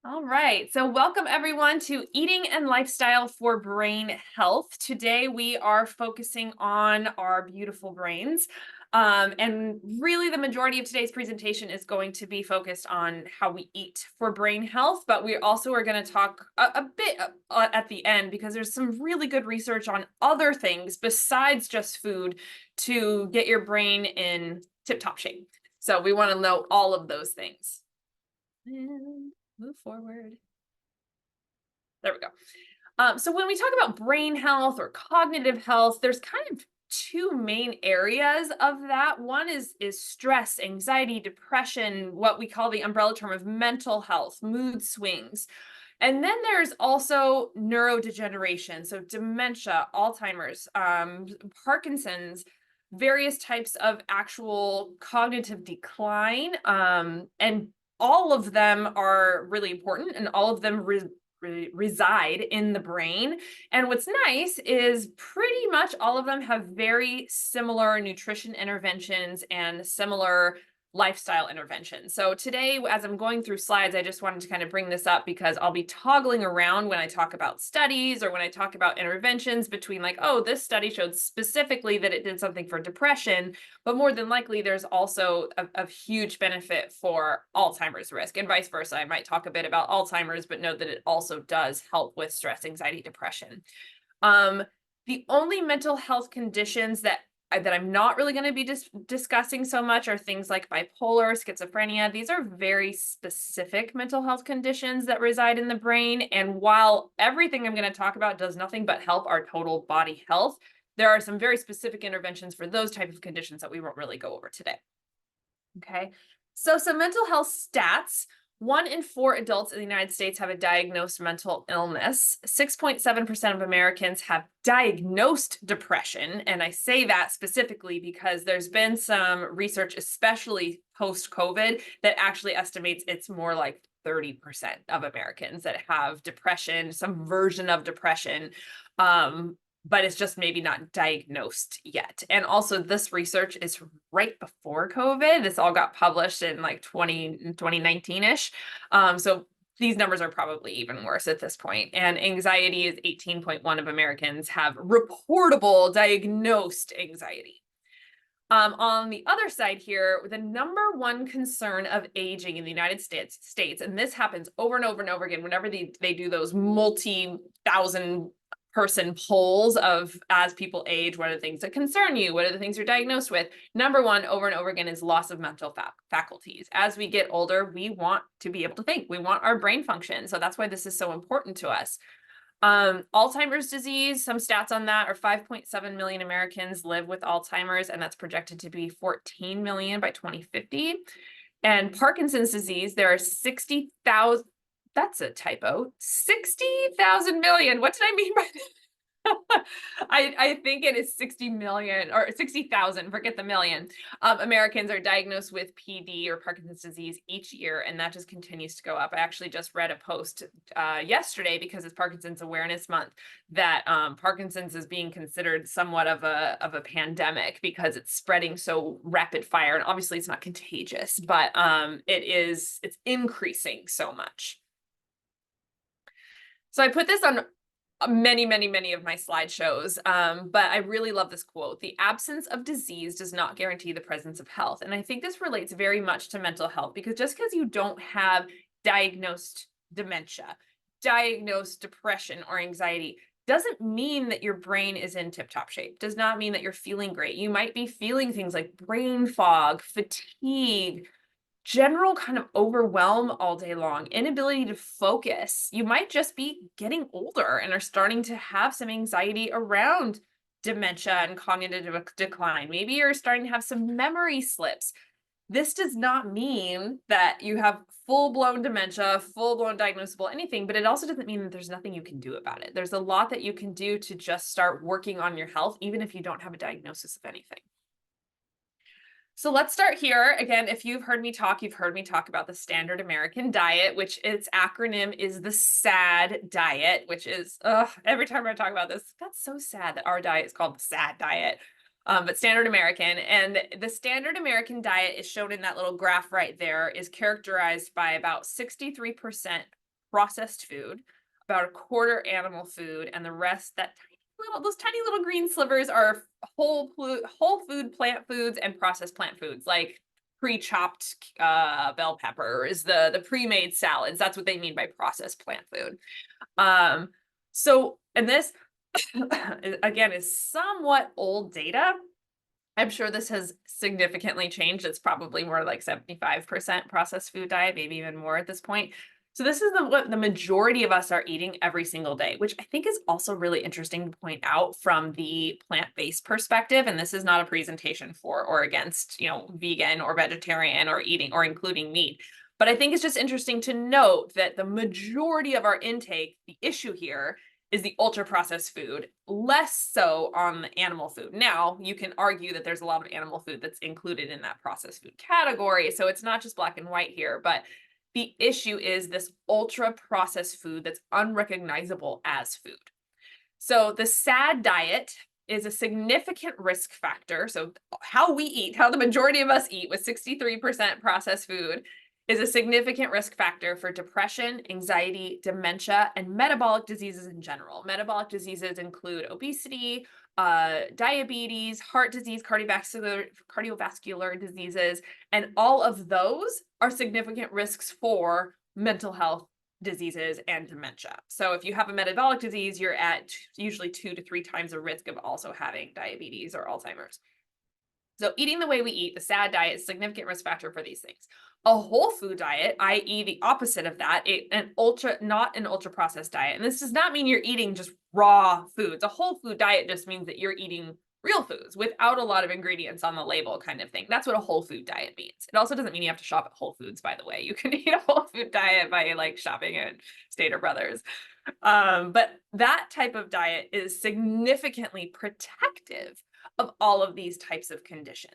All right, so welcome everyone to Eating and Lifestyle for Brain Health. Today we are focusing on our beautiful brains. And really the majority of today's presentation is going to be focused on how we eat for brain health, but we also are going to talk a bit at the end because there's some really good research on other things besides just food to get your brain in tip-top shape. So we want to know all of those things. And move forward. There we go. So when we talk about brain health or cognitive health, there's kind of two main areas of that. One is stress, anxiety, depression, what we call the umbrella term of mental health, mood swings. And then there's also neurodegeneration, so dementia, Alzheimer's, Parkinson's, various types of actual cognitive decline, and all of them are really important, and all of them reside in the brain. And what's nice is pretty much all of them have very similar nutrition interventions and similar lifestyle interventions. So today, as I'm going through slides, I just wanted to kind of bring this up because I'll be toggling around when I talk about studies or when I talk about interventions between like, oh, this study showed specifically that it did something for depression, but more than likely there's also a huge benefit for Alzheimer's risk and vice versa. I might talk a bit about Alzheimer's, but know that it also does help with stress, anxiety, depression. The only mental health conditions that I'm not really going to be discussing so much are things like bipolar, schizophrenia. These are very specific mental health conditions that reside in the brain. And while everything I'm going to talk about does nothing but help our total body health, there are some very specific interventions for those type of conditions that we won't really go over today. Okay, so some mental health stats. 1 in 4 adults in the United States have a diagnosed mental illness. 6.7% of Americans have diagnosed depression. And I say that specifically because there's been some research, especially post-COVID, that actually estimates it's more like 30% of Americans that have depression, some version of depression. But it's just maybe not diagnosed yet. And also this research is right before COVID. This all got published in like 2019-ish. So these numbers are probably even worse at this point. And anxiety is 18.1 of Americans have reportable diagnosed anxiety. On the other side here, the number one concern of aging in the United States, and this happens over and over and over again whenever they do those multi-thousand person polls of as people age, what are the things that concern you? What are the things you're diagnosed with? Number one, over and over again, is loss of mental faculties. As we get older, we want to be able to think. We want our brain function. So that's why this is so important to us. Alzheimer's disease, some stats on that are 5.7 million Americans live with Alzheimer's, and that's projected to be 14 million by 2050. And Parkinson's disease, there are 60,000. That's a typo. 60,000 million. What did I mean by that? I think it is 60 million or 60,000, forget the million. Americans are diagnosed with PD or Parkinson's disease each year, and that just continues to go up. I actually just read a post yesterday because it's Parkinson's Awareness Month that Parkinson's is being considered somewhat of a pandemic because it's spreading so rapid fire, and obviously it's not contagious, but it's increasing so much. So I put this on many of my slideshows, but I really love this quote. The absence of disease does not guarantee the presence of health. And I think this relates very much to mental health because just because you don't have diagnosed dementia, diagnosed depression or anxiety, doesn't mean that your brain is in tip-top shape, does not mean that you're feeling great. You might be feeling things like brain fog, fatigue, general kind of overwhelm all day long, inability to focus. You might just be getting older and are starting to have some anxiety around dementia and cognitive decline. Maybe you're starting to have some memory slips. This does not mean that you have full-blown dementia, full-blown diagnosable anything, but it also doesn't mean that there's nothing you can do about it. There's a lot that you can do to just start working on your health, even if you don't have a diagnosis of anything. So let's start here. Again, if you've heard me talk about the standard American diet, which its acronym is the SAD diet, which is, every time I talk about this, that's so sad that our diet is called the SAD diet, but standard American. And the standard American diet is shown in that little graph right there, is characterized by about 63% processed food, about a quarter animal food, and the rest, those tiny little green slivers are whole food plant foods and processed plant foods, like pre-chopped bell peppers, the pre-made salads. That's what they mean by processed plant food. And this again is somewhat old data. I'm sure this has significantly changed. It's probably more like 75% processed food diet, maybe even more at this point. So this is what the majority of us are eating every single day, which I think is also really interesting to point out from the plant-based perspective. And this is not a presentation for or against, vegan or vegetarian or eating or including meat. But I think it's just interesting to note that the majority of our intake, the issue here is the ultra processed food, less so on the animal food. Now, you can argue that there's a lot of animal food that's included in that processed food category. So it's not just black and white here, but the issue is this ultra processed food that's unrecognizable as food. So the SAD diet is a significant risk factor. So how we eat, how the majority of us eat with 63% processed food, is a significant risk factor for depression, anxiety, dementia, and metabolic diseases in general. Metabolic diseases include obesity, diabetes, heart disease, cardiovascular diseases, and all of those are significant risks for mental health diseases and dementia. So if you have a metabolic disease, you're at usually 2 to 3 times the risk of also having diabetes or Alzheimer's. So eating the way we eat, the SAD diet, is a significant risk factor for these things. A whole food diet, i.e. the opposite of that, not an ultra processed diet. And this does not mean you're eating just raw foods. A whole food diet just means that you're eating real foods without a lot of ingredients on the label kind of thing. That's what a whole food diet means. It also doesn't mean you have to shop at Whole Foods, by the way. You can eat a whole food diet by shopping at Stater Brothers. But that type of diet is significantly protective of all of these types of conditions.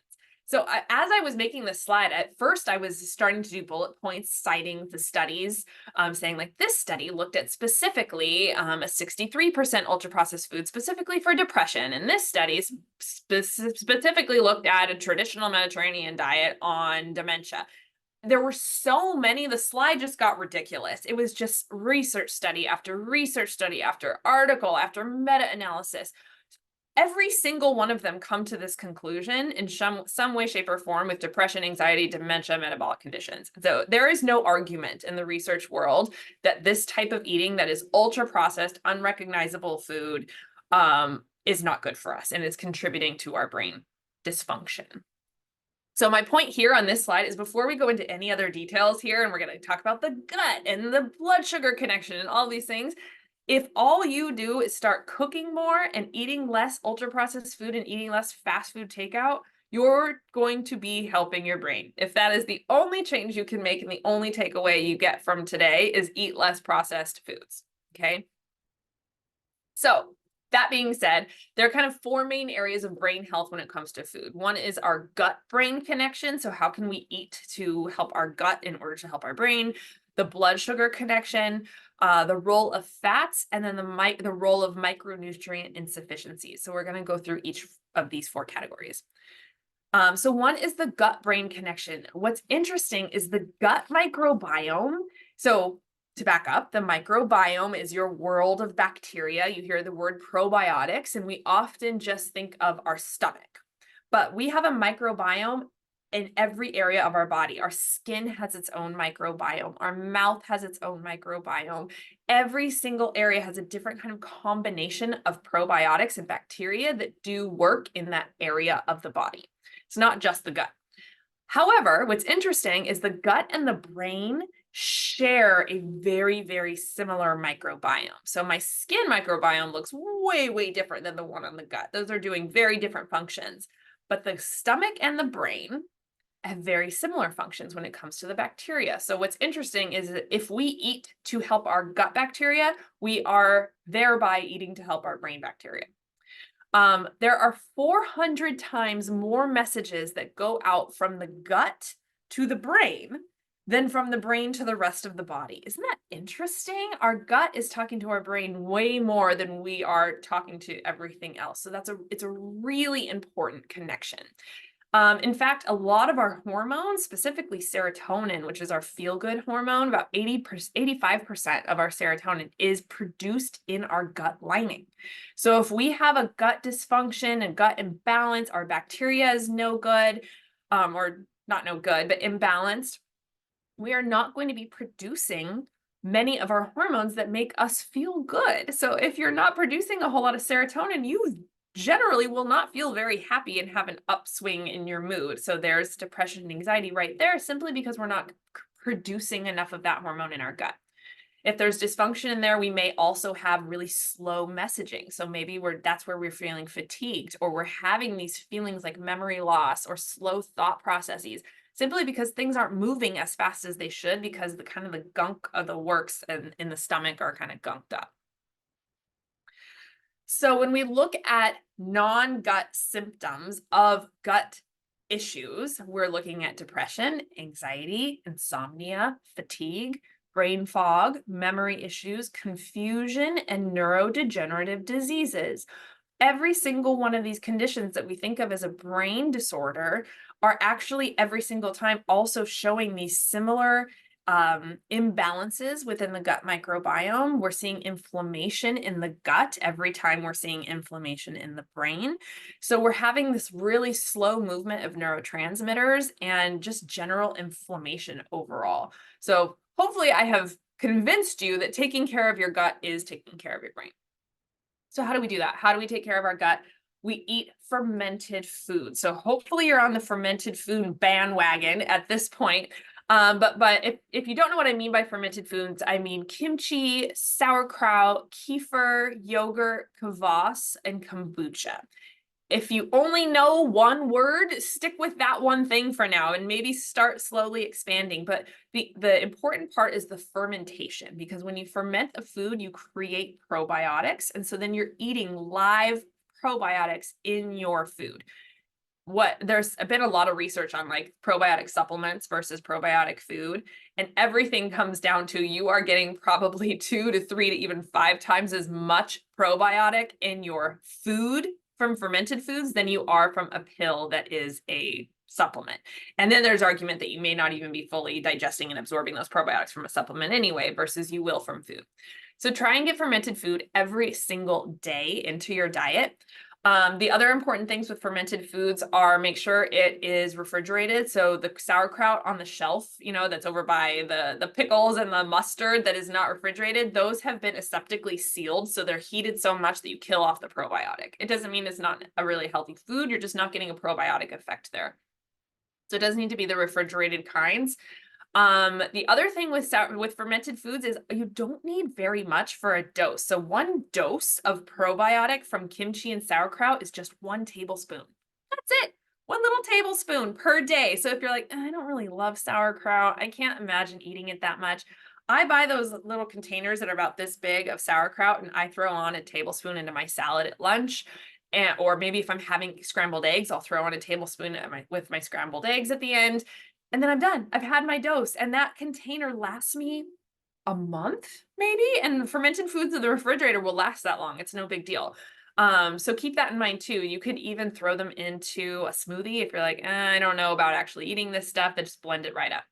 So as I was making this slide, at first I was starting to do bullet points citing the studies, saying this study looked at specifically a 63% ultra processed food specifically for depression. And this study specifically looked at a traditional Mediterranean diet on dementia. There were so many, the slide just got ridiculous. It was just research study after research study after article after meta-analysis. Every single one of them come to this conclusion in some way, shape, or form with depression, anxiety, dementia, metabolic conditions. So there is no argument in the research world that this type of eating that is ultra processed, unrecognizable food is not good for us and is contributing to our brain dysfunction. So my point here on this slide is, before we go into any other details here, and we're going to talk about the gut and the blood sugar connection and all these things, if all you do is start cooking more and eating less ultra processed food and eating less fast food takeout, you're going to be helping your brain. If that is the only change you can make and the only takeaway you get from today is eat less processed foods, okay? So that being said, there are kind of 4 main areas of brain health when it comes to food. One is our gut-brain connection. So how can we eat to help our gut in order to help our brain? The blood sugar connection, the role of fats, and then the role of micronutrient insufficiencies. So we're going to go through each of these 4 categories. So one is the gut-brain connection. What's interesting is the gut microbiome. So to back up, the microbiome is your world of bacteria. You hear the word probiotics, and we often just think of our stomach. But we have a microbiome in every area of our body. Our skin has its own microbiome. Our mouth has its own microbiome. Every single area has a different kind of combination of probiotics and bacteria that do work in that area of the body. It's not just the gut. However, what's interesting is the gut and the brain share a very, very similar microbiome. So my skin microbiome looks way, way different than the one on the gut. Those are doing very different functions. But the stomach and the brain have very similar functions when it comes to the bacteria. So what's interesting is that if we eat to help our gut bacteria, we are thereby eating to help our brain bacteria. There are 400 times more messages that go out from the gut to the brain than from the brain to the rest of the body. Isn't that interesting? Our gut is talking to our brain way more than we are talking to everything else. So it's a really important connection. In fact, a lot of our hormones, specifically serotonin, which is our feel-good hormone, about 85% of our serotonin is produced in our gut lining. So if we have a gut dysfunction and gut imbalance, our bacteria is no good, or not no good, but imbalanced, we are not going to be producing many of our hormones that make us feel good. So if you're not producing a whole lot of serotonin, you generally will not feel very happy and have an upswing in your mood. So there's depression and anxiety right there, simply because we're not producing enough of that hormone in our gut. If there's dysfunction in there, we may also have really slow messaging. So maybe that's where we're feeling fatigued, or we're having these feelings like memory loss or slow thought processes, simply because things aren't moving as fast as they should, because the gunk of the works in the stomach are kind of gunked up. So when we look at non-gut symptoms of gut issues, we're looking at depression, anxiety, insomnia, fatigue, brain fog, memory issues, confusion, and neurodegenerative diseases. Every single one of these conditions that we think of as a brain disorder are actually every single time also showing these similar imbalances within the gut microbiome. We're seeing inflammation in the gut every time we're seeing inflammation in the brain. So we're having this really slow movement of neurotransmitters and just general inflammation overall. So hopefully I have convinced you that taking care of your gut is taking care of your brain. So how do we do that? How do we take care of our gut? We eat fermented food. So hopefully you're on the fermented food bandwagon at this point. But if you don't know what I mean by fermented foods, I mean kimchi, sauerkraut, kefir, yogurt, kvass, and kombucha. If you only know one word, stick with that one thing for now and maybe start slowly expanding. But the important part is the fermentation, because when you ferment a food, you create probiotics. And so then you're eating live probiotics in your food. There's been a lot of research on like probiotic supplements versus probiotic food, and everything comes down to you are getting probably 2 to 3 to even 5 times as much probiotic in your food from fermented foods than you are from a pill that is a supplement. And then there's argument that you may not even be fully digesting and absorbing those probiotics from a supplement anyway, versus you will from food. So try and get fermented food every single day into your diet. The other important things with fermented foods are make sure it is refrigerated. So the sauerkraut on the shelf, that's over by the pickles and the mustard that is not refrigerated, those have been aseptically sealed. So they're heated so much that you kill off the probiotic. It doesn't mean it's not a really healthy food. You're just not getting a probiotic effect there. So it does need to be the refrigerated kinds. The other thing with fermented foods is you don't need very much for a dose. So 1 dose of probiotic from kimchi and sauerkraut is just 1 tablespoon. That's it. 1 little tablespoon per day. So if you're like, I don't really love sauerkraut, I can't imagine eating it that much, I buy those little containers that are about this big of sauerkraut, and I throw on a tablespoon into my salad at lunch. Or maybe if I'm having scrambled eggs, I'll throw on a tablespoon with my scrambled eggs at the end. And then I'm done. I've had my dose, and that container lasts me a month, maybe. And fermented foods in the refrigerator will last that long. It's no big deal. So keep that in mind too. You could even throw them into a smoothie if you're like, I don't know about actually eating this stuff, then just blend it right up.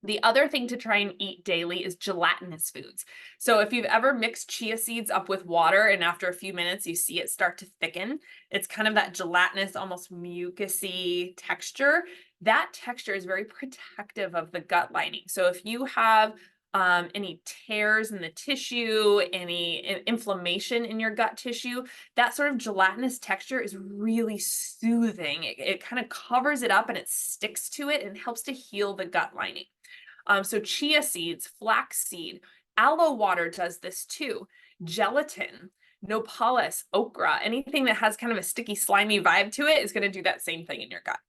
The other thing to try and eat daily is gelatinous foods. So if you've ever mixed chia seeds up with water and after a few minutes you see it start to thicken, it's kind of that gelatinous, almost mucousy texture. That texture is very protective of the gut lining. So if you have any tears in the tissue, any inflammation in your gut tissue, that sort of gelatinous texture is really soothing. It kind of covers it up and it sticks to it and helps to heal the gut lining. So chia seeds, flaxseed, aloe water does this too. Gelatin, nopales, okra, anything that has kind of a sticky, slimy vibe to it is going to do that same thing in your gut.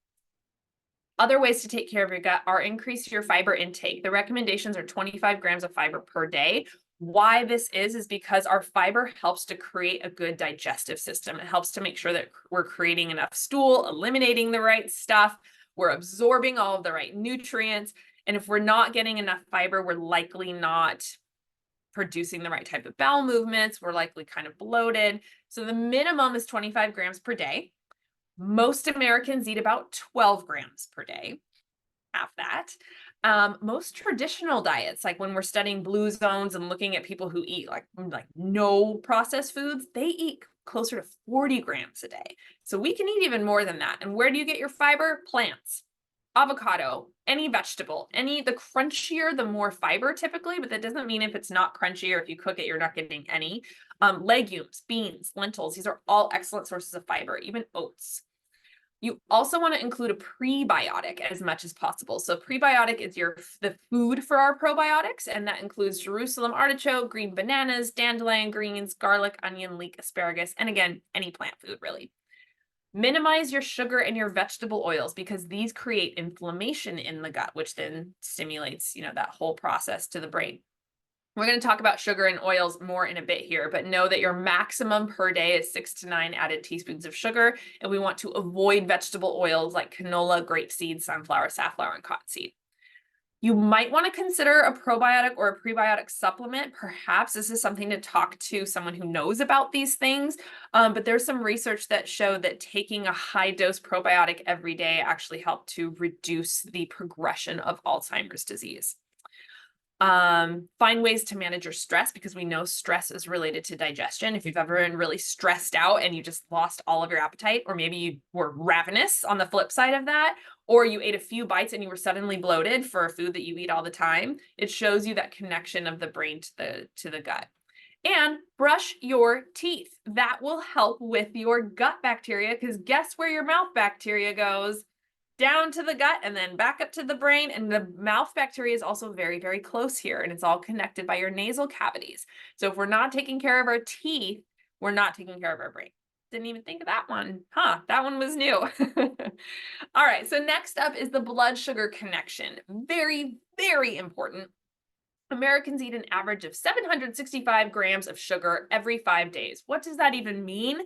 Other ways to take care of your gut are increase your fiber intake. The recommendations are 25 grams of fiber per day. Why this is because our fiber helps to create a good digestive system. It helps to make sure that we're creating enough stool, eliminating the right stuff, we're absorbing all of the right nutrients. And if we're not getting enough fiber, we're likely not producing the right type of bowel movements. We're likely kind of bloated. So the minimum is 25 grams per day. Most Americans eat about 12 grams per day, half that. Most traditional diets, like when we're studying blue zones and looking at people who eat like no processed foods, they eat closer to 40 grams a day. So we can eat even more than that. And where do you get your fiber? Plants, avocado, any vegetable, the crunchier, the more fiber typically, but that doesn't mean if it's not crunchy or if you cook it, you're not getting any. Legumes, beans, lentils, these are all excellent sources of fiber, even oats. You also want to include a prebiotic as much as possible. So prebiotic is the food for our probiotics, and that includes Jerusalem artichoke, green bananas, dandelion greens, garlic, onion, leek, asparagus, and again, any plant food really. Minimize your sugar and your vegetable oils because these create inflammation in the gut, which then stimulates, that whole process to the brain. We're going to talk about sugar and oils more in a bit here, but know that your maximum per day is 6 to 9 added teaspoons of sugar, and we want to avoid vegetable oils like canola, grapeseed, sunflower, safflower, and cottonseed. You might want to consider a probiotic or a prebiotic supplement. Perhaps this is something to talk to someone who knows about these things, but there's some research that showed that taking a high-dose probiotic every day actually helped to reduce the progression of Alzheimer's disease. Find ways to manage your stress because we know stress is related to digestion. If you've ever been really stressed out and you just lost all of your appetite, or maybe you were ravenous on the flip side of that, or you ate a few bites and you were suddenly bloated for a food that you eat all the time, it shows you that connection of the brain to the gut. And brush your teeth. That will help with your gut bacteria because guess where your mouth bacteria goes? Down to the gut and then back up to the brain. And the mouth bacteria is also very, very close here, and it's all connected by your nasal cavities. So if we're not taking care of our teeth, we're not taking care of our brain. Didn't even think of that one. That one was new. All right, so next up is the blood sugar connection. Very, very important. Americans eat an average of 765 grams of sugar every 5 days. What does that even mean?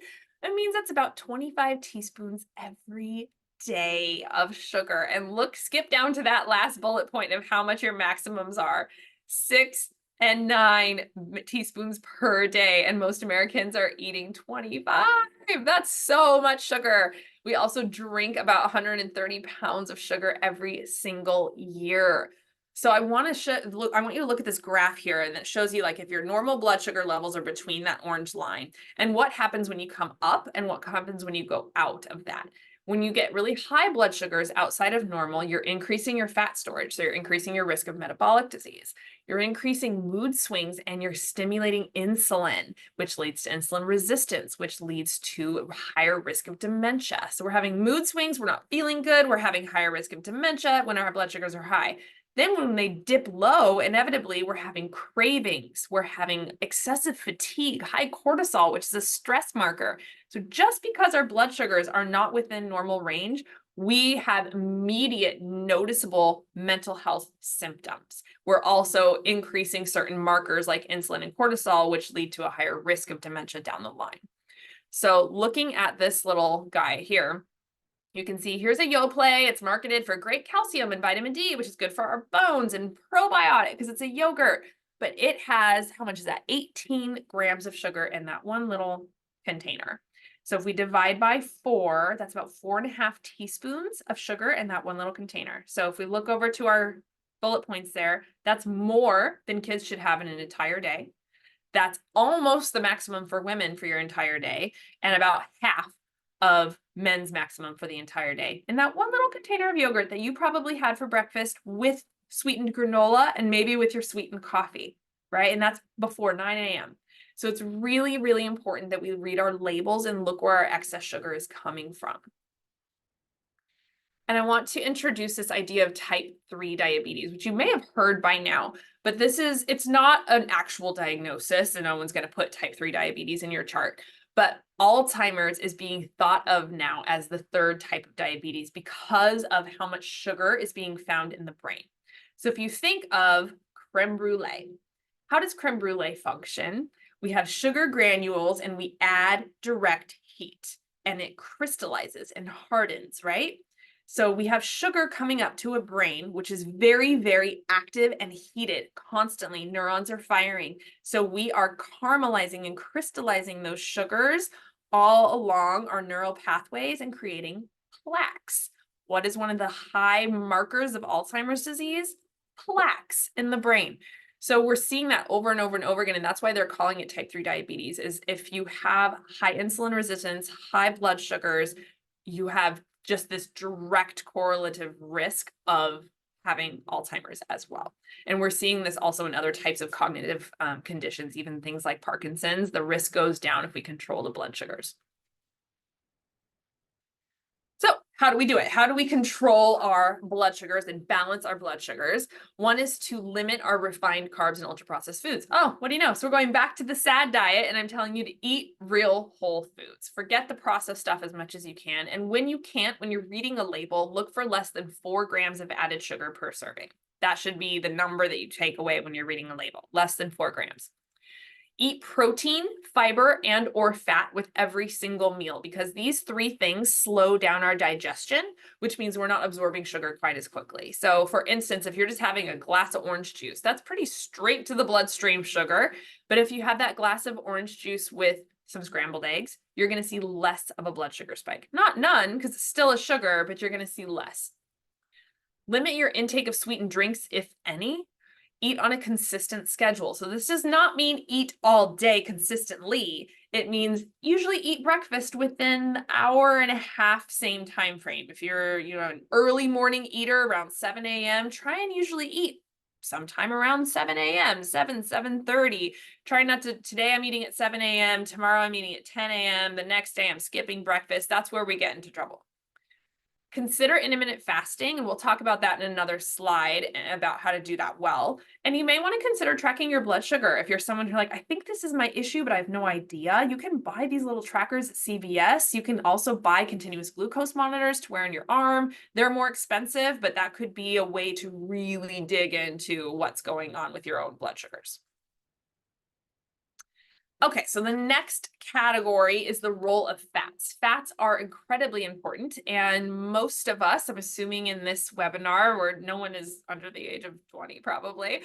It means that's about 25 teaspoons every day of sugar. And skip down to that last bullet point of how much your maximums are. 6 and 9 teaspoons per day. And most Americans are eating 25. That's so much sugar. We also drink about 130 pounds of sugar every single year. So I want you to look at this graph here, and it shows you like if your normal blood sugar levels are between that orange line, and what happens when you come up and what happens when you go out of that. When you get really high blood sugars outside of normal, you're increasing your fat storage. So you're increasing your risk of metabolic disease. You're increasing mood swings and you're stimulating insulin, which leads to insulin resistance, which leads to higher risk of dementia. So we're having mood swings. We're not feeling good. We're having higher risk of dementia when our blood sugars are high. Then when they dip low, inevitably, we're having cravings, we're having excessive fatigue, high cortisol, which is a stress marker. So just because our blood sugars are not within normal range, we have immediate noticeable mental health symptoms. We're also increasing certain markers like insulin and cortisol, which lead to a higher risk of dementia down the line. So looking at this little guy here, you can see here's a Yoplait. It's marketed for great calcium and vitamin D, which is good for our bones, and probiotic because it's a yogurt. But it has, how much is that? 18 grams of sugar in that one little container. So if we divide by 4, that's about 4.5 teaspoons of sugar in that one little container. So if we look over to our bullet points there, that's more than kids should have in an entire day. That's almost the maximum for women for your entire day, and about half of men's maximum for the entire day. And that one little container of yogurt that you probably had for breakfast with sweetened granola and maybe with your sweetened coffee, right? And that's before 9 a.m. So it's really, really important that we read our labels and look where our excess sugar is coming from. And I want to introduce this idea of type 3 diabetes, which you may have heard by now, but it's not an actual diagnosis, and no one's going to put type 3 diabetes in your chart. But Alzheimer's is being thought of now as the 3rd type of diabetes because of how much sugar is being found in the brain. So if you think of creme brulee, how does creme brulee function? We have sugar granules and we add direct heat and it crystallizes and hardens, right? So we have sugar coming up to a brain, which is very, very active and heated constantly. Neurons are firing. So we are caramelizing and crystallizing those sugars all along our neural pathways and creating plaques. What is one of the high markers of Alzheimer's disease? Plaques in the brain. So we're seeing that over and over and over again, and that's why they're calling it type 3 diabetes, is if you have high insulin resistance, high blood sugars, you have just this direct correlative risk of having Alzheimer's as well. And we're seeing this also in other types of cognitive conditions, even things like Parkinson's. The risk goes down if we control the blood sugars. So how do we do it? How do we control our blood sugars and balance our blood sugars? One is to limit our refined carbs and ultra-processed foods. Oh, what do you know? So we're going back to the SAD diet, and I'm telling you to eat real whole foods. Forget the processed stuff as much as you can. And when you can't, when you're reading a label, look for less than 4 grams of added sugar per serving. That should be the number that you take away when you're reading a label, less than 4 grams. Eat protein, fiber, and or fat with every single meal, because these 3 things slow down our digestion, which means we're not absorbing sugar quite as quickly. So for instance, if you're just having a glass of orange juice, that's pretty straight to the bloodstream sugar. But if you have that glass of orange juice with some scrambled eggs, you're going to see less of a blood sugar spike. Not none, because it's still a sugar, but you're going to see less. Limit your intake of sweetened drinks, if any. Eat on a consistent schedule. So this does not mean eat all day consistently. It means usually eat breakfast within an hour and a half, same time frame. If you're, an early morning eater around 7 a.m., try and usually eat sometime around 7 a.m., 7:30. Try not to, today I'm eating at 7 a.m., tomorrow I'm eating at 10 a.m., the next day I'm skipping breakfast. That's where we get into trouble. Consider intermittent fasting, and we'll talk about that in another slide about how to do that well. And you may want to consider tracking your blood sugar. If you're someone who's like, I think this is my issue, but I have no idea, you can buy these little trackers at CVS. You can also buy continuous glucose monitors to wear on your arm. They're more expensive, but that could be a way to really dig into what's going on with your own blood sugars. Okay, so the next category is the role of fats. Fats are incredibly important, and most of us, I'm assuming in this webinar where no one is under the age of 20 probably,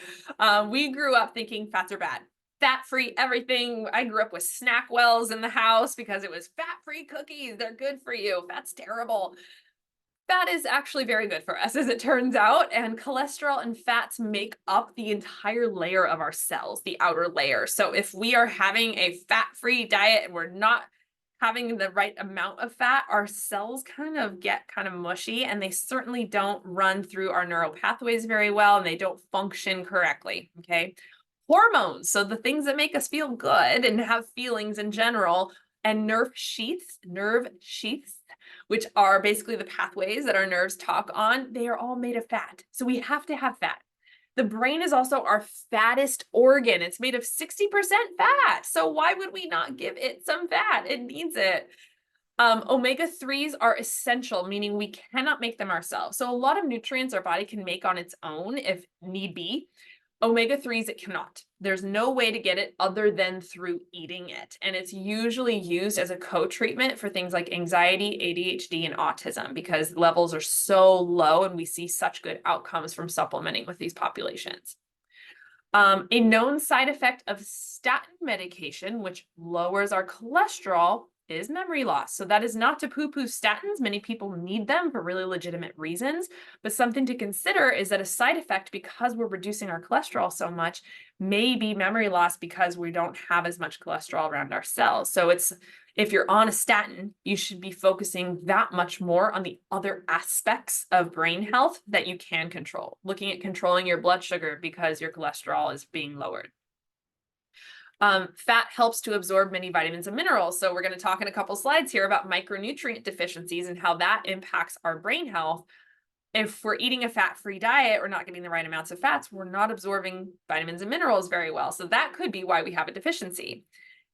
we grew up thinking fats are bad. Fat-free everything. I grew up with snack wells in the house because it was fat-free cookies. They're good for you. Fat's terrible. Fat is actually very good for us, as it turns out, and cholesterol and fats make up the entire layer of our cells, the outer layer. So if we are having a fat-free diet and we're not having the right amount of fat, our cells get kind of mushy, and they certainly don't run through our neural pathways very well, and they don't function correctly, okay? Hormones, so the things that make us feel good and have feelings in general, and nerve sheaths, which are basically the pathways that our nerves talk on, they are all made of fat. So we have to have fat. The brain is also our fattest organ. It's made of 60% fat. So why would we not give it some fat? It needs it. Omega-3s are essential, meaning we cannot make them ourselves. So a lot of nutrients our body can make on its own if need be. Omega-3s, it cannot. There's no way to get it other than through eating it. And it's usually used as a co-treatment for things like anxiety, ADHD, and autism, because levels are so low and we see such good outcomes from supplementing with these populations. A known side effect of statin medication, which lowers our cholesterol, is memory loss. So that is not to poo-poo statins. Many people need them for really legitimate reasons, but something to consider is that a side effect, because we're reducing our cholesterol so much, may be memory loss because we don't have as much cholesterol around our cells. So if you're on a statin, you should be focusing that much more on the other aspects of brain health that you can control, looking at controlling your blood sugar because your cholesterol is being lowered. Fat helps to absorb many vitamins and minerals. So we're going to talk in a couple slides here about micronutrient deficiencies and how that impacts our brain health. If we're eating a fat-free diet, we're not getting the right amounts of fats, we're not absorbing vitamins and minerals very well. So that could be why we have a deficiency.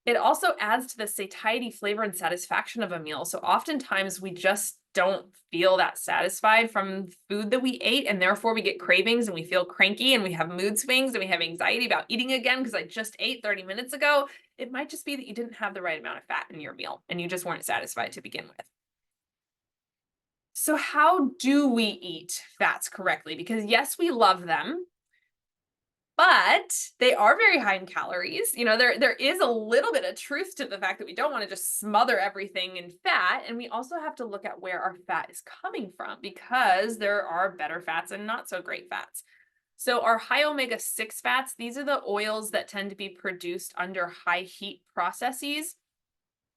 It also adds to the satiety, flavor, and satisfaction of a meal. So oftentimes we just don't feel that satisfied from food that we ate, and therefore we get cravings and we feel cranky and we have mood swings and we have anxiety about eating again because I just ate 30 minutes ago. It might just be that you didn't have the right amount of fat in your meal and you just weren't satisfied to begin with. So how do we eat fats correctly? Because yes, we love them, but they are very high in calories. You know, there is a little bit of truth to the fact that we don't want to just smother everything in fat. And we also have to look at where our fat is coming from, because there are better fats and not so great fats. So our high omega-6 fats, these are the oils that tend to be produced under high heat processes.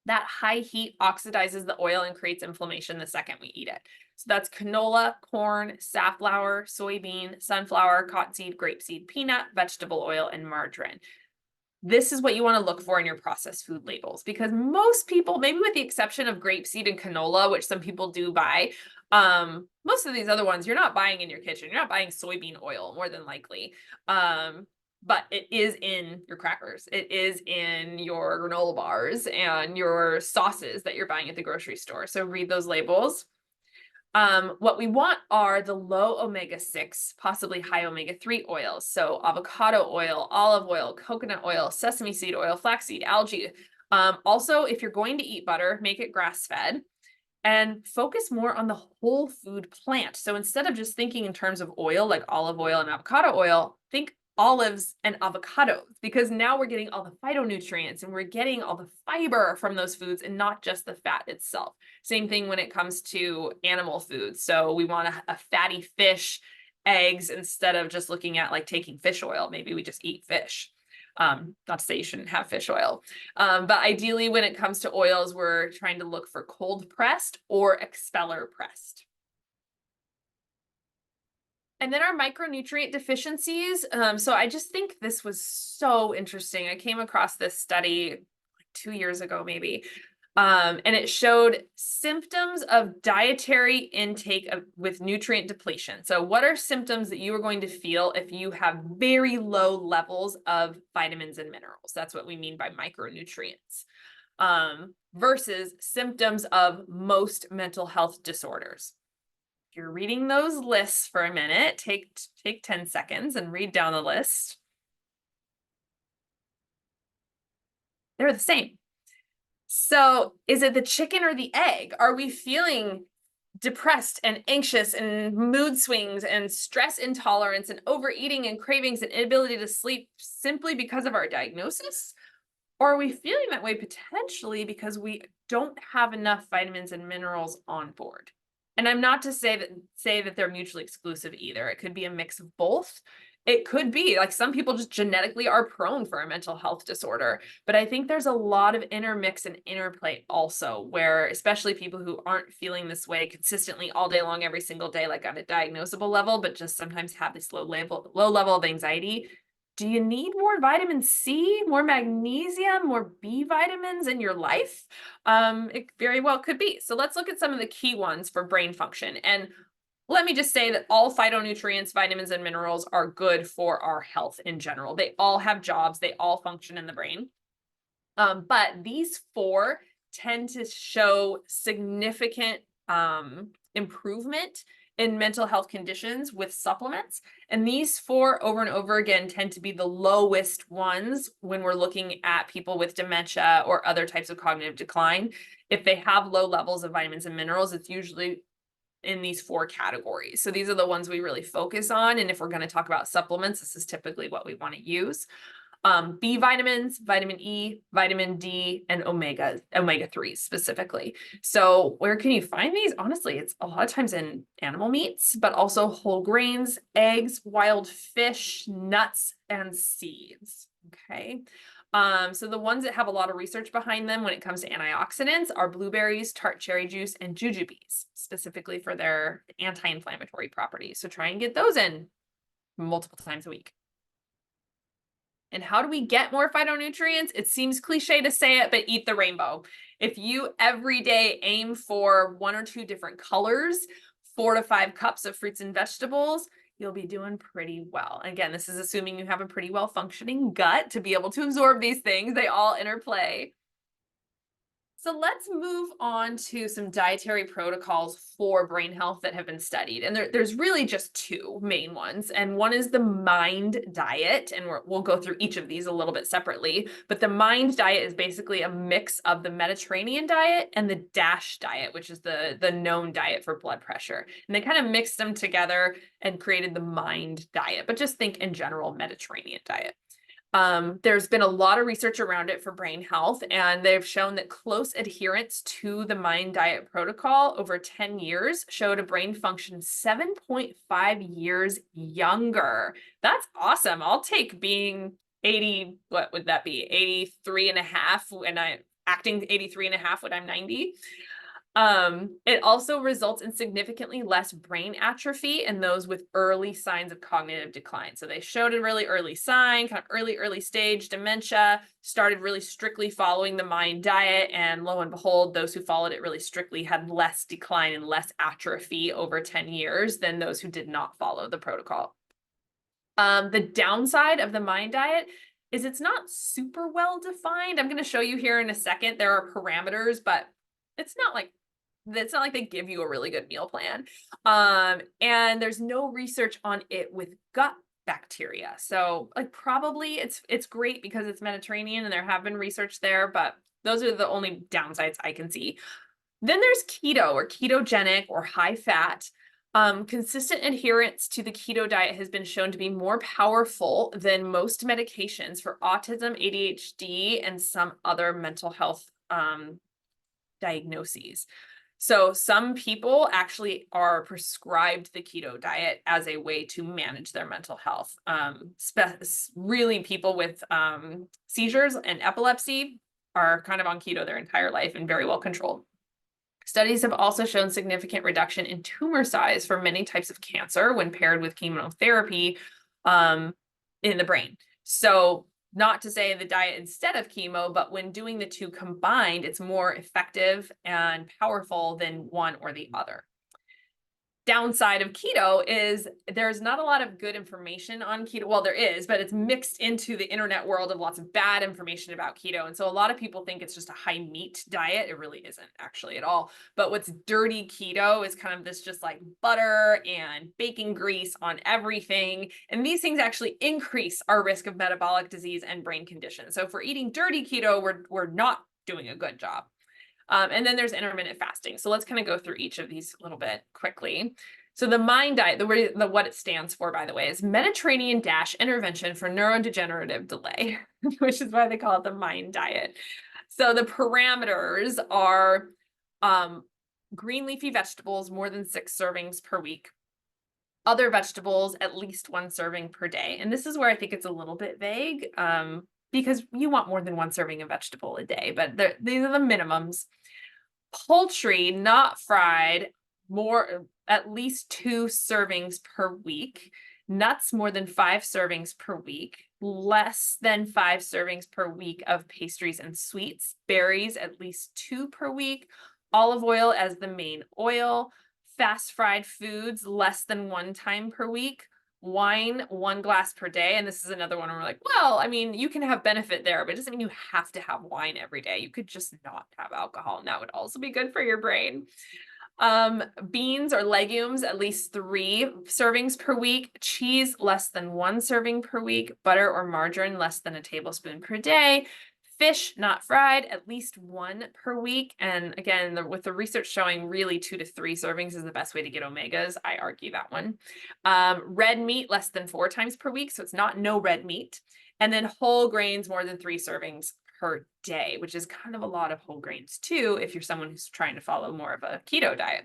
That high heat oxidizes the oil and creates inflammation the second we eat it. So that's canola, corn, safflower, soybean, sunflower, cottonseed, grapeseed, peanut, vegetable oil, and margarine. This is what you want to look for in your processed food labels, because most people, maybe with the exception of grapeseed and canola, which some people do buy, most of these other ones you're not buying in your kitchen. You're not buying soybean oil, more than likely. But it is in your crackers. It is in your granola bars and your sauces that you're buying at the grocery store. So read those labels. What we want are the low omega-6, possibly high omega-3 oils. So avocado oil, olive oil, coconut oil, sesame seed oil, flaxseed, algae. Also, if you're going to eat butter, make it grass-fed and focus more on the whole food plant. So instead of just thinking in terms of oil, like olive oil and avocado oil, think olives and avocados, because now we're getting all the phytonutrients and we're getting all the fiber from those foods and not just the fat itself. Same thing when it comes to animal foods. So we want a fatty fish, eggs, instead of just looking at like taking fish oil. Maybe we just eat fish. Not to say you shouldn't have fish oil. But ideally when it comes to oils, we're trying to look for cold pressed or expeller pressed. And then our micronutrient deficiencies. So I just think this was so interesting. I came across this study like 2 years ago, maybe. And it showed symptoms of dietary intake with nutrient depletion. So what are symptoms that you are going to feel if you have very low levels of vitamins and minerals? That's what we mean by micronutrients. Versus symptoms of most mental health disorders. If you're reading those lists for a minute, take 10 seconds and read down the list. They're the same. So is it the chicken or the egg? Are we feeling depressed and anxious and mood swings and stress intolerance and overeating and cravings and inability to sleep simply because of our diagnosis? Or are we feeling that way potentially because we don't have enough vitamins and minerals on board? And I'm not to say that they're mutually exclusive either. It could be a mix of both. It could be like some people just genetically are prone for a mental health disorder. But I think there's a lot of intermix and interplay also, where especially people who aren't feeling this way consistently all day long, every single day, like on a diagnosable level, but just sometimes have this low level of anxiety. Do you need more vitamin C, more magnesium, more B vitamins in your life? It very well could be. So let's look at some of the key ones for brain function. And let me just say that all phytonutrients, vitamins, and minerals are good for our health in general. They all have jobs. They all function in the brain. But these 4 tend to show significant improvement in mental health conditions with supplements. And these 4 over and over again tend to be the lowest ones when we're looking at people with dementia or other types of cognitive decline. If they have low levels of vitamins and minerals, it's usually in these 4 categories. So these are the ones we really focus on. And if we're going to talk about supplements, this is typically what we want to use. B vitamins, vitamin E, vitamin D, and omega-3 specifically. So where can you find these? Honestly, it's a lot of times in animal meats, but also whole grains, eggs, wild fish, nuts, and seeds. Okay. So the ones that have a lot of research behind them when it comes to antioxidants are blueberries, tart cherry juice, and jujubes, specifically for their anti-inflammatory properties. So try and get those in multiple times a week. And how do we get more phytonutrients? It seems cliche to say it, but eat the rainbow. If you every day aim for 1 or 2 different colors, 4 to 5 cups of fruits and vegetables, you'll be doing pretty well. Again, this is assuming you have a pretty well functioning gut to be able to absorb these things. They all interplay. So let's move on to some dietary protocols for brain health that have been studied. And there's really just two main ones. And one is the MIND diet. And we'll go through each of these a little bit separately. But the MIND diet is basically a mix of the Mediterranean diet and the DASH diet, which is the known diet for blood pressure. And they kind of mixed them together and created the MIND diet. But just think in general, Mediterranean diet. There's been a lot of research around it for brain health, and they've shown that close adherence to the MIND diet protocol over 10 years showed a brain function 7.5 years younger. That's awesome. I'll take being 80, what would that be? 83 and a half when I'm acting 83 and a half when I'm 90. It also results in significantly less brain atrophy in those with early signs of cognitive decline. So they showed a really early sign, kind of early stage dementia, started really strictly following the MIND diet, and lo and behold, those who followed it really strictly had less decline and less atrophy over 10 years than those who did not follow the protocol. The downside of the MIND diet is it's not super well defined. I'm going to show you here in a second. There are parameters, but it's not like they give you a really good meal plan. And there's no research on it with gut bacteria. So like probably it's great because it's Mediterranean and there have been research there, but those are the only downsides I can see. Then there's keto or ketogenic or high fat. Consistent adherence to the keto diet has been shown to be more powerful than most medications for autism, ADHD, and some other mental health diagnoses. So some people actually are prescribed the keto diet as a way to manage their mental health. Really people with seizures and epilepsy are kind of on keto their entire life and very well controlled. Studies have also shown significant reduction in tumor size for many types of cancer when paired with chemotherapy in the brain. So not to say the diet instead of chemo, but when doing the two combined, it's more effective and powerful than one or the other. Downside of keto is there's not a lot of good information on keto. Well, there is, but it's mixed into the internet world of lots of bad information about keto. And so a lot of people think it's just a high meat diet. It really isn't actually at all. But what's dirty keto is kind of this just like butter and bacon grease on everything. And these things actually increase our risk of metabolic disease and brain conditions. So if we're eating dirty keto, we're not doing a good job. And then there's intermittent fasting. So let's kind of go through each of these a little bit quickly. So the MIND diet, what it stands for, by the way, is Mediterranean Dash Intervention for Neurodegenerative Delay, which is why they call it the MIND diet. So the parameters are green leafy vegetables, more than 6 servings per week. Other vegetables, at least 1 serving per day. And this is where I think it's a little bit vague. Because you want more than 1 serving of vegetable a day, but these are the minimums. Poultry, not fried, at least 2 servings per week. Nuts, more than 5 servings per week. Less than 5 servings per week of pastries and sweets. Berries, at least 2 per week. Olive oil as the main oil. Fast fried foods, less than 1 time per week. Wine, 1 glass per day. And this is another one where we're like, well, I mean, you can have benefit there, but it doesn't mean you have to have wine every day. You could just not have alcohol, and that would also be good for your brain. Beans or legumes, at least 3 servings per week. Cheese, less than 1 serving per week. Butter or margarine, less than a tablespoon per day. Fish, not fried, at least 1 per week. And again, with the research showing really 2 to 3 servings is the best way to get omegas. I argue that one. Red meat, less than 4 times per week. So it's not no red meat. And then whole grains, more than 3 servings per day, which is kind of a lot of whole grains too, if you're someone who's trying to follow more of a keto diet.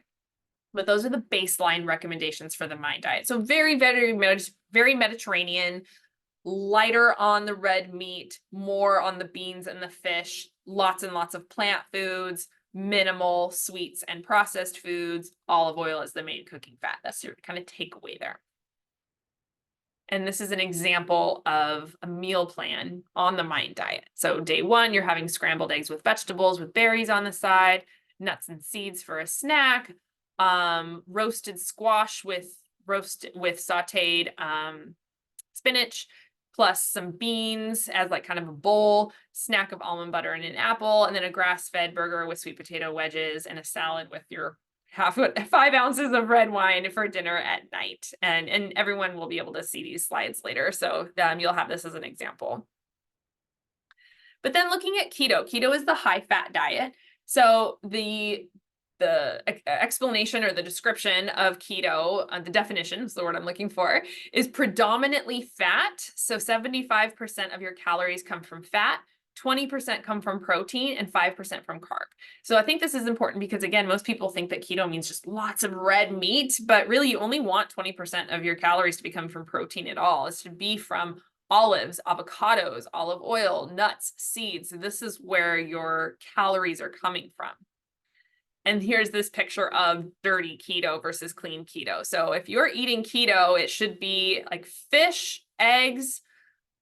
But those are the baseline recommendations for the MIND diet. So very, very Mediterranean, lighter on the red meat, more on the beans and the fish, lots and lots of plant foods, minimal sweets and processed foods, olive oil is the main cooking fat. That's your kind of takeaway there. And this is an example of a meal plan on the MIND diet. So day 1, you're having scrambled eggs with vegetables with berries on the side, nuts and seeds for a snack, roasted squash with sauteed spinach, plus some beans as like kind of a bowl, snack of almond butter and an apple, and then a grass-fed burger with sweet potato wedges and a salad with your 5 ounces of red wine for dinner at night. And everyone will be able to see these slides later. So you'll have this as an example. But then looking at keto is the high fat diet. So the explanation or the description of keto, the definition is the word I'm looking for, is predominantly fat. So 75% of your calories come from fat, 20% come from protein, and 5% from carb. So I think this is important because, again, most people think that keto means just lots of red meat, but really you only want 20% of your calories to be coming from protein at all. It should be from olives, avocados, olive oil, nuts, seeds. This is where your calories are coming from. And here's this picture of dirty keto versus clean keto. So if you're eating keto, it should be like fish, eggs,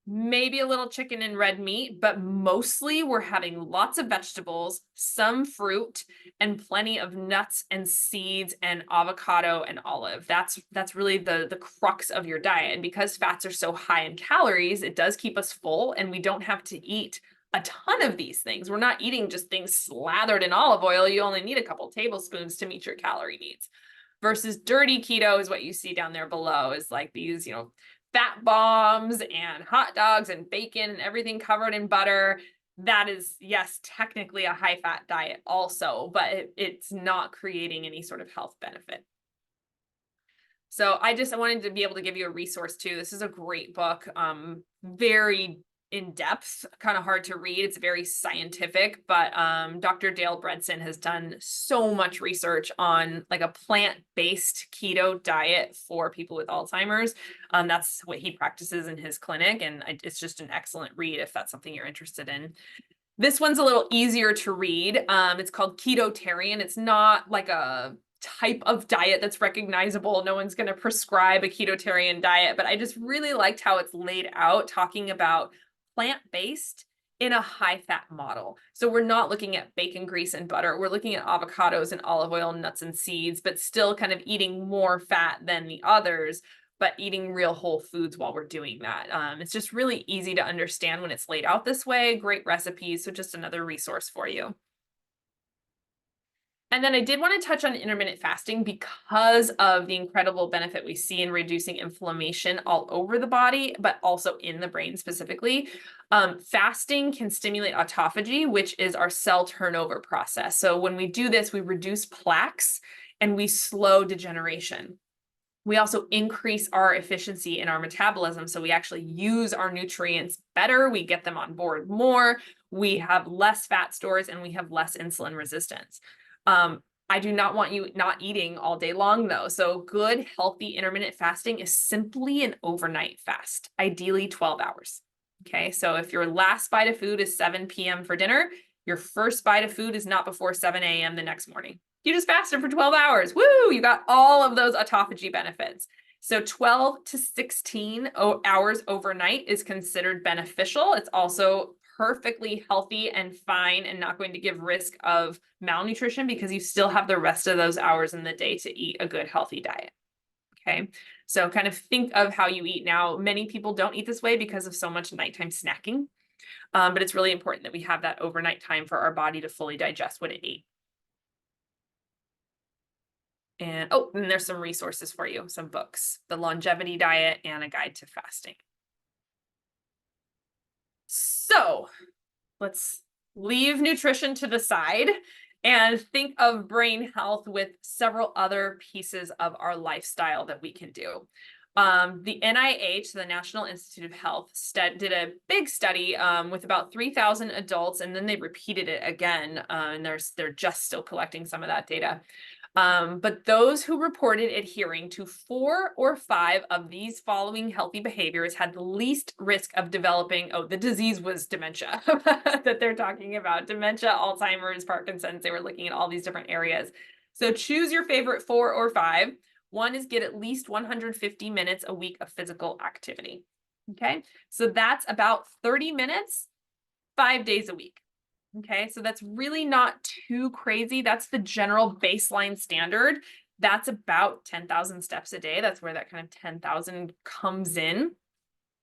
maybe a little chicken and red meat, but mostly we're having lots of vegetables, some fruit, and plenty of nuts and seeds and avocado and olive. That's really the crux of your diet. And because fats are so high in calories, it does keep us full, and we don't have to eat a ton of these things. We're not eating just things slathered in olive oil. You only need a couple tablespoons to meet your calorie needs. Versus dirty keto is what you see down there below, is like these, fat bombs and hot dogs and bacon and everything covered in butter. That is, yes, technically a high fat diet also, but it's not creating any sort of health benefit. So I wanted to be able to give you a resource too. This is a great book, very in depth, kind of hard to read. It's very scientific, but Dr. Dale Bredesen has done so much research on like a plant-based keto diet for people with Alzheimer's. That's what he practices in his clinic, and it's just an excellent read if that's something you're interested in. This one's a little easier to read. It's called Ketotarian. It's not like a type of diet that's recognizable. No one's going to prescribe a Ketotarian diet, but I just really liked how it's laid out, talking about plant-based in a high-fat model. So we're not looking at bacon grease and butter. We're looking at avocados and olive oil, nuts and seeds, but still kind of eating more fat than the others, but eating real whole foods while we're doing that. It's just really easy to understand when it's laid out this way. Great recipes. So just another resource for you. And then I did want to touch on intermittent fasting because of the incredible benefit we see in reducing inflammation all over the body, but also in the brain specifically. Fasting can stimulate autophagy, which is our cell turnover process. So when we do this, we reduce plaques and we slow degeneration. We also increase our efficiency in our metabolism. So we actually use our nutrients better. We get them on board more. We have less fat stores and we have less insulin resistance. I do not want you not eating all day long though. So good, healthy intermittent fasting is simply an overnight fast, ideally 12 hours. Okay. So if your last bite of food is 7 p.m. for dinner, your first bite of food is not before 7 a.m. the next morning. You just fasted for 12 hours. Woo! You got all of those autophagy benefits. So 12 to 16 hours overnight is considered beneficial. It's also perfectly healthy and fine and not going to give risk of malnutrition because you still have the rest of those hours in the day to eat a good, healthy diet. Okay. So kind of think of how you eat now. Many people don't eat this way because of so much nighttime snacking. But it's really important that we have that overnight time for our body to fully digest what it ate. And and there's some resources for you, some books, The Longevity Diet and A Guide to Fasting. So let's leave nutrition to the side and think of brain health with several other pieces of our lifestyle that we can do. The NIH, the National Institute of Health, did a big study with about 3,000 adults, and then they repeated it again, and they're just still collecting some of that data. But those who reported adhering to 4 or 5 of these following healthy behaviors had the least risk of developing, the disease was dementia that they're talking about, dementia, Alzheimer's, Parkinson's. They were looking at all these different areas. So choose your favorite 4 or 5. One is get at least 150 minutes a week of physical activity. Okay, so that's about 30 minutes, 5 days a week. Okay, so that's really not too crazy. That's the general baseline standard. That's about 10,000 steps a day. That's where that kind of 10,000 comes in.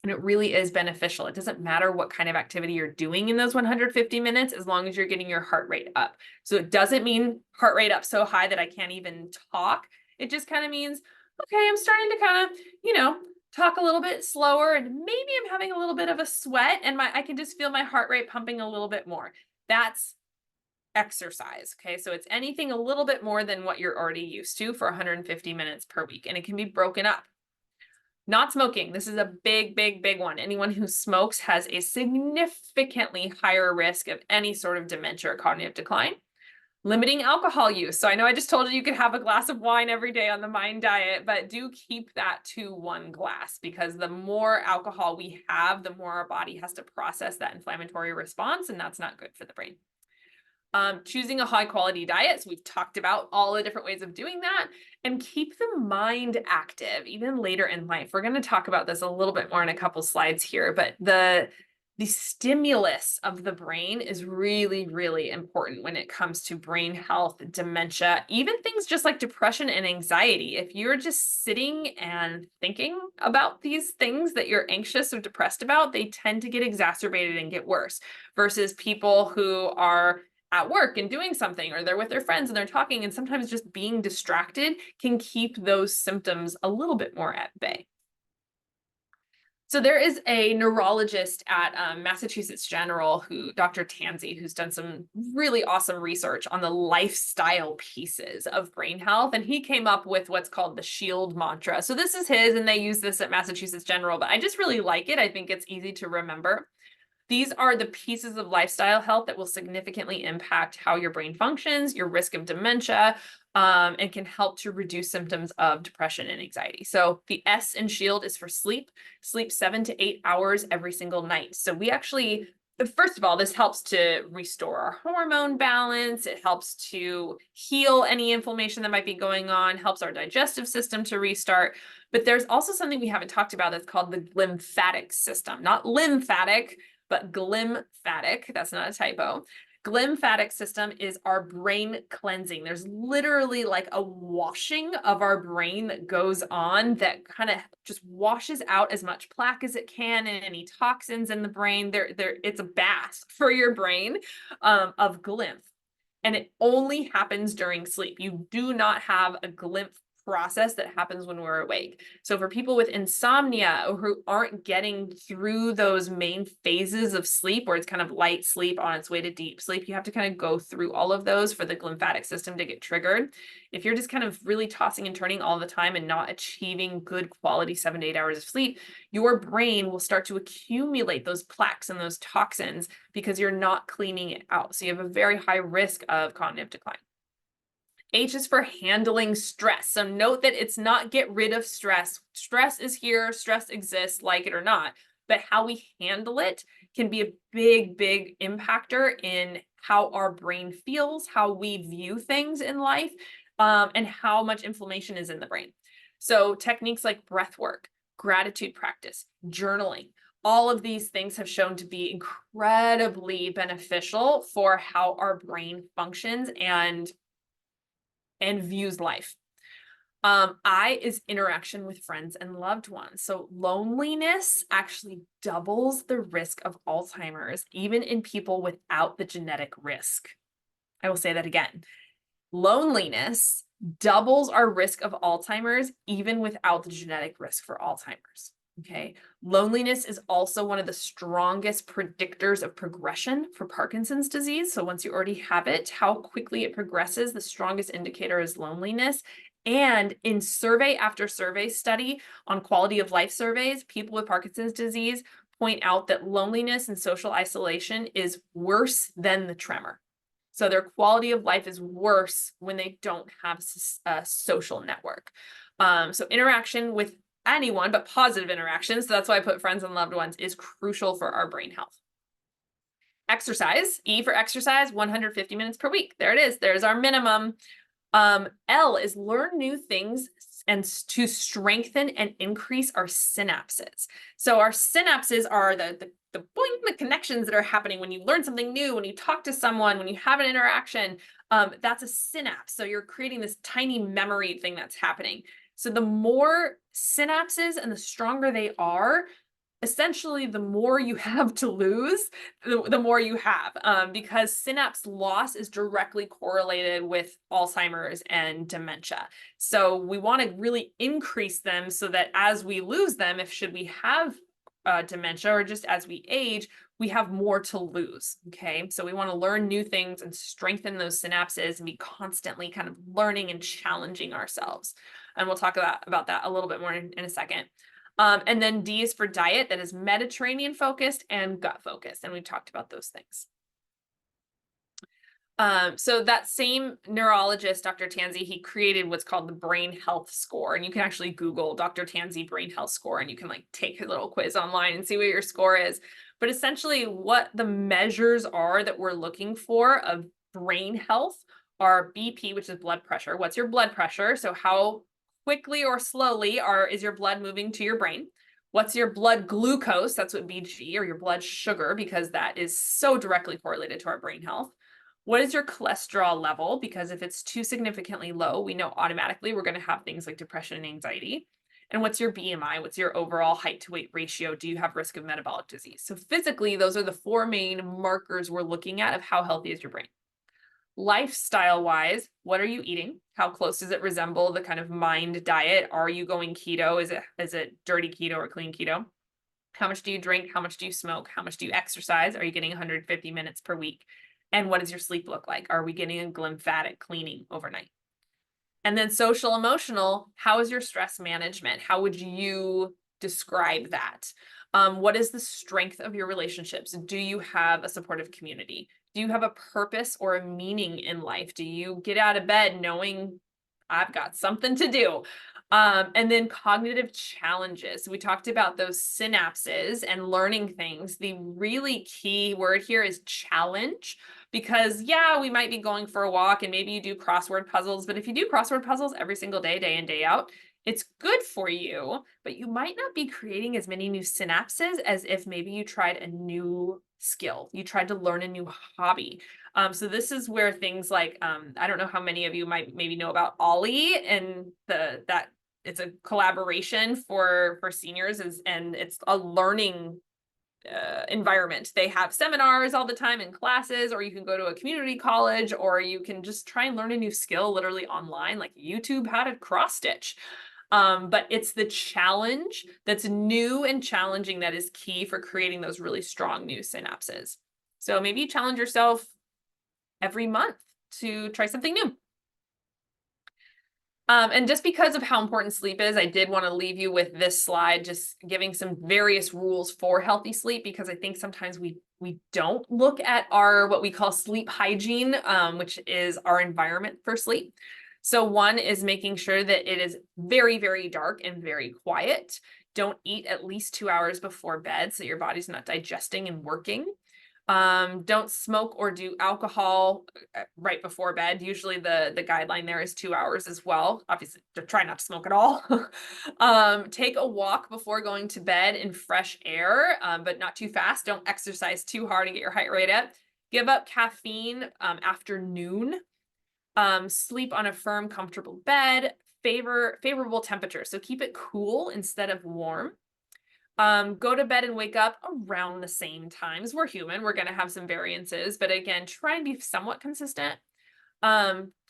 And it really is beneficial. It doesn't matter what kind of activity you're doing in those 150 minutes, as long as you're getting your heart rate up. So it doesn't mean heart rate up so high that I can't even talk. It just kind of means, okay, I'm starting to kind of, talk a little bit slower, and maybe I'm having a little bit of a sweat, and I can just feel my heart rate pumping a little bit more. That's exercise. Okay. So it's anything a little bit more than what you're already used to for 150 minutes per week. And it can be broken up. Not smoking. This is a big, big, big one. Anyone who smokes has a significantly higher risk of any sort of dementia or cognitive decline. Limiting alcohol use. So I know I just told you could have a glass of wine every day on the MIND diet, but do keep that to 1 glass, because the more alcohol we have, the more our body has to process that inflammatory response, and that's not good for the brain. Choosing a high quality diet. So we've talked about all the different ways of doing that, and keep the mind active even later in life. We're going to talk about this a little bit more in a couple slides here, but the stimulus of the brain is really, really important when it comes to brain health, dementia, even things just like depression and anxiety. If you're just sitting and thinking about these things that you're anxious or depressed about, they tend to get exacerbated and get worse, versus people who are at work and doing something, or they're with their friends and they're talking, and sometimes just being distracted can keep those symptoms a little bit more at bay. So there is a neurologist at Massachusetts General, Dr. Tansey, who's done some really awesome research on the lifestyle pieces of brain health. And he came up with what's called the SHIELD mantra. So this is his, and they use this at Massachusetts General, but I just really like it. I think it's easy to remember. These are the pieces of lifestyle health that will significantly impact how your brain functions, your risk of dementia, and can help to reduce symptoms of depression and anxiety. So the S in SHIELD is for sleep. Sleep 7 to 8 hours every single night. So we actually, first of all, this helps to restore our hormone balance. It helps to heal any inflammation that might be going on, helps our digestive system to restart. But there's also something we haven't talked about that's called the lymphatic system, not lymphatic, but glymphatic. That's not a typo. Glymphatic system is our brain cleansing. There's literally like a washing of our brain that goes on that kind of just washes out as much plaque as it can and any toxins in the brain. It's a bath for your brain of glymph. And it only happens during sleep. You do not have a glymph process that happens when we're awake. So for people with insomnia or who aren't getting through those main phases of sleep, where it's kind of light sleep on its way to deep sleep, you have to kind of go through all of those for the glymphatic system to get triggered. If you're just kind of really tossing and turning all the time and not achieving good quality 7 to 8 hours of sleep, your brain will start to accumulate those plaques and those toxins because you're not cleaning it out. So you have a very high risk of cognitive decline. H is for handling stress. So note that it's not get rid of stress. Stress is here, stress exists, like it or not. But how we handle it can be a big, big impactor in how our brain feels, how we view things in life, and how much inflammation is in the brain. So techniques like breath work, gratitude practice, journaling, all of these things have shown to be incredibly beneficial for how our brain functions and views life. I is interaction with friends and loved ones. So loneliness actually doubles the risk of Alzheimer's, even in people without the genetic risk. I will say that again. Loneliness doubles our risk of Alzheimer's, even without the genetic risk for Alzheimer's. Okay. Loneliness is also one of the strongest predictors of progression for Parkinson's disease. So once you already have it, how quickly it progresses, the strongest indicator is loneliness. And in survey after survey study on quality of life surveys, people with Parkinson's disease point out that loneliness and social isolation is worse than the tremor. So their quality of life is worse when they don't have a social network. So interaction with anyone, but positive interactions, so that's why I put friends and loved ones, is crucial for our brain health. Exercise, E for exercise, 150 minutes per week. There it is. There's our minimum. L is learn new things and to strengthen and increase our synapses. So our synapses are the boing, the connections that are happening when you learn something new, when you talk to someone, when you have an interaction. That's a synapse. So you're creating this tiny memory thing that's happening. So the more synapses and the stronger they are, essentially the more you have to lose, the more you have, because synapse loss is directly correlated with Alzheimer's and dementia. So we want to really increase them so that as we lose them, if should we have dementia or just as we age, we have more to lose. Okay, so we want to learn new things and strengthen those synapses and be constantly kind of learning and challenging ourselves. And we'll talk about that a little bit more in a second. And then D is for diet, that is Mediterranean focused and gut focused. And we've talked about those things. So that same neurologist, Dr. Tanzi, he created what's called the brain health score. And you can actually Google Dr. Tanzi brain health score and you can like take a little quiz online and see what your score is. But essentially what the measures are that we're looking for of brain health are BP, which is blood pressure. What's your blood pressure? So how quickly or slowly is your blood moving to your brain? What's your blood glucose? That's what BG, or your blood sugar, because that is so directly correlated to our brain health. What is your cholesterol level? Because if it's too significantly low, we know automatically we're going to have things like depression and anxiety. And what's your BMI? What's your overall height to weight ratio? Do you have risk of metabolic disease? So physically, those are the four main markers we're looking at of how healthy is your brain. Lifestyle wise, what are you eating? How close does it resemble the kind of mind diet? Are you going keto? Is it dirty keto or clean keto? How much do you drink? How much do you smoke? How much do you exercise? Are you getting 150 minutes per week? And what does your sleep look like? Are we getting a glymphatic cleaning overnight? And then social emotional, how is your stress management? How would you describe that? What is the strength of your relationships? Do you have a supportive community? Do you have a purpose or a meaning in life? Do you get out of bed knowing I've got something to do? And then cognitive challenges. We talked about those synapses and learning things. The really key word here is challenge, because yeah, we might be going for a walk and maybe you do crossword puzzles, but if you do crossword puzzles every single day, day in, day out, it's good for you, but you might not be creating as many new synapses as if maybe you tried a new skill, you tried to learn a new hobby. So this is where things like, I don't know how many of you might maybe know about Ollie and that it's a collaboration for seniors, and it's a learning environment. They have seminars all the time in classes, or you can go to a community college, or you can just try and learn a new skill literally online, like YouTube how to cross stitch. But it's the challenge that's new and challenging that is key for creating those really strong new synapses. So maybe you challenge yourself every month to try something new. And just because of how important sleep is, I did want to leave you with this slide, just giving some various rules for healthy sleep, because I think sometimes we don't look at our what we call sleep hygiene, which is our environment for sleep. So one is making sure that it is very, very dark and very quiet. Don't eat at least 2 hours before bed so your body's not digesting and working. Don't smoke or do alcohol right before bed. Usually the guideline there is 2 hours as well. Obviously, try not to smoke at all. Take a walk before going to bed in fresh air, but not too fast. Don't exercise too hard and get your heart rate up. Give up caffeine after noon. Sleep on a firm, comfortable bed. Favorable temperature. So keep it cool instead of warm. Go to bed and wake up around the same times. We're human. We're going to have some variances, but again, try and be somewhat consistent.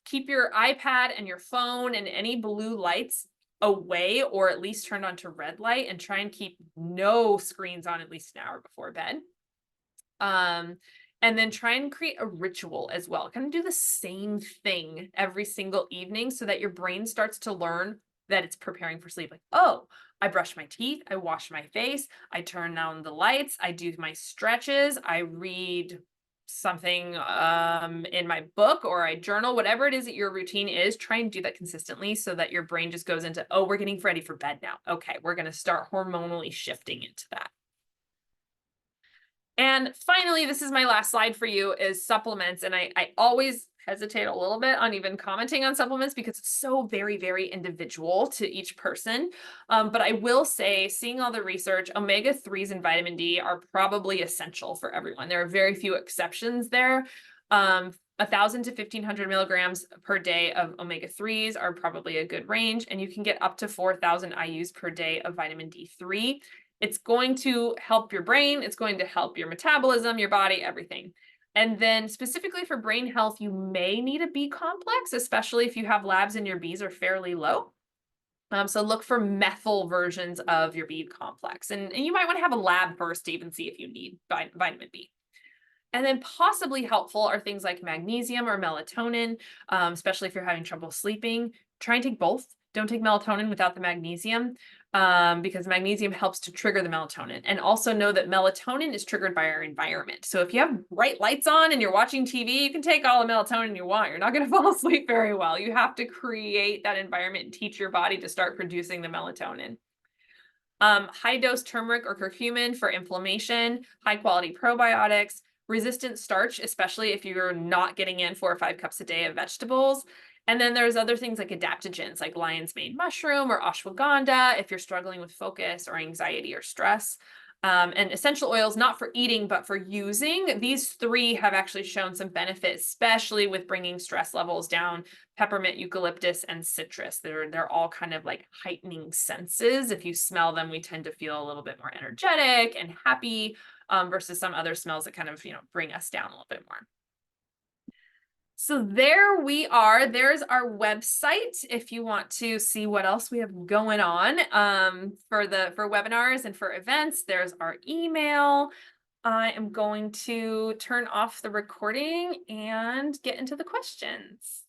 Keep your iPad and your phone and any blue lights away, or at least turned on to red light, and try and keep no screens on at least an hour before bed. And then try and create a ritual as well. Kind of do the same thing every single evening so that your brain starts to learn that it's preparing for sleep. Like, oh, I brush my teeth, I wash my face, I turn down the lights, I do my stretches, I read something in my book, or I journal, whatever it is that your routine is. Try and do that consistently so that your brain just goes into, oh, we're getting ready for bed now. Okay, we're going to start hormonally shifting into that. And finally, this is my last slide for you, is supplements. And I always hesitate a little bit on even commenting on supplements because it's so very, very individual to each person. But I will say, seeing all the research, omega-3s and vitamin D are probably essential for everyone. There are very few exceptions there. 1,000 to 1,500 milligrams per day of omega-3s are probably a good range, and you can get up to 4,000 IUs per day of vitamin D3. It's going to help your brain, it's going to help your metabolism, your body, everything. And then specifically for brain health, you may need a B complex, especially if you have labs and your Bs are fairly low. So look for methyl versions of your B complex. And you might want to have a lab first to even see if you need vitamin B. And then possibly helpful are things like magnesium or melatonin, especially if you're having trouble sleeping. Try and take both. Don't take melatonin without the magnesium, because magnesium helps to trigger the melatonin. And also know that melatonin is triggered by our environment. So if you have bright lights on and you're watching TV, you can take all the melatonin you want. You're not going to fall asleep very well. You have to create that environment and teach your body to start producing the melatonin. High dose turmeric or curcumin for inflammation, high quality probiotics, resistant starch, especially if you're not getting in 4 or 5 cups a day of vegetables. And then there's other things like adaptogens like lion's mane mushroom or ashwagandha if you're struggling with focus or anxiety or stress. And essential oils, not for eating, but for using. These 3 have actually shown some benefits, especially with bringing stress levels down. Peppermint, eucalyptus, and citrus. They're all kind of like heightening senses. If you smell them, we tend to feel a little bit more energetic and happy, versus some other smells that kind of, bring us down a little bit more. So there we are. There's our website if you want to see what else we have going on, for webinars and for events. There's our email. I am going to turn off the recording and get into the questions.